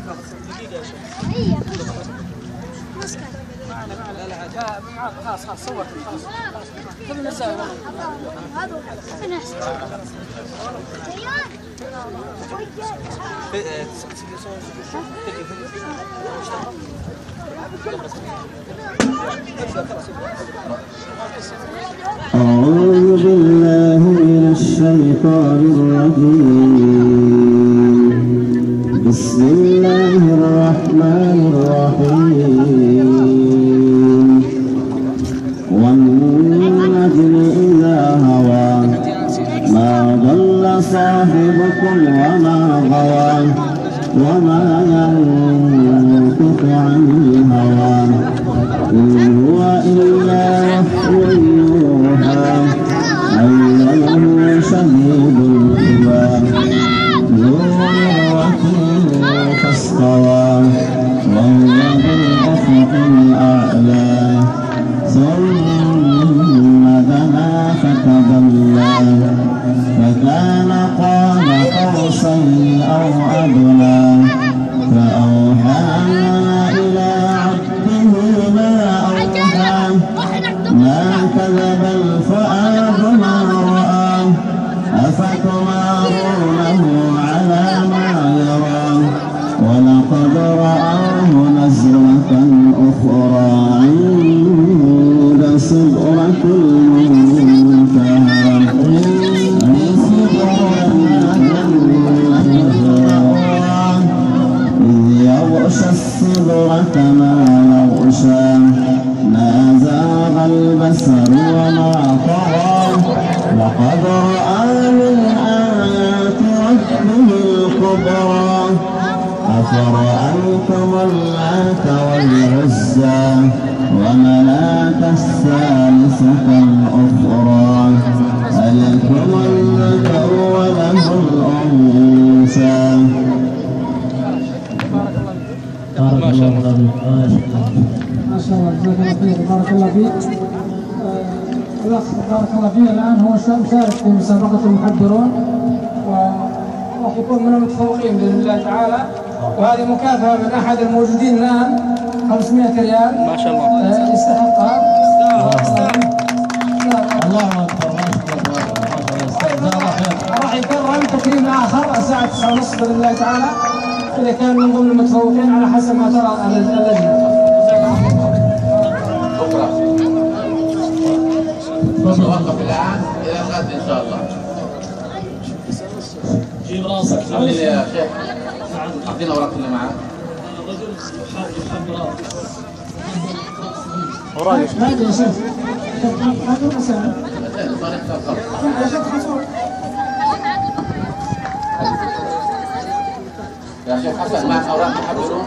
دقيقة يا شيخ. مسكت. لا معك خلاص صورت خلاص. خذ نسوي هذا. أعوذ بالله من الشيطان الرجيم. بسم الله الرحمن الرحيم. والنجم إذا هوى ما ضل صاحبكم وما غوى وما ينطق عن الهوى إن هو إلا وحي يوحى علمه شديد القوى ذو مرة فاستوى وهو بالأفق الأعلى ثم دنا فتدلى فكان قاب قوسين أو أدنى فأوحى إلى عبده ما أوحى ما كذب الفؤاد ما رأى أفتمارونه على ما يرى ولقد رآه نزلة أخرى عند سدرة المنتهى إذ يغشى السدرة ما يغشى ما زاغ البصر وما طغى لقد رأى من آيات ربه الكبرى أفرأيتم اللات والعزى ومناة الثالثة الأخرى ألكم الذكر وله الأنثى. ما شاء الله. ما شاء الله جزاك الله خير بارك الله فيك. الأخ بارك الله فيه الآن هو مشارك في مسابقة المحبرون وراح يكون من المتفوقين بإذن الله تعالى، وهذه مكافأة من أحد الموجودين الآن 500 ريال ما شاء الله يستحقها. الله أكبر. ما شاء الله جزاه الله خير. راح يكرم تكريم آخر الساعة 9:30 بإذن الله تعالى إذا كان من ضمن المتفوقين على حسب ما ترى اللجنة. نوقف الآن إلى الغد إن شاء الله. جيب راسك. عامل إيه يا شيخ؟ أعطينا ورقة اللي معك. رجل يحب راسك. ورايك هذا يا شيخ. هذا مسألة. يا شيخ حسن معك أوراق محبرون؟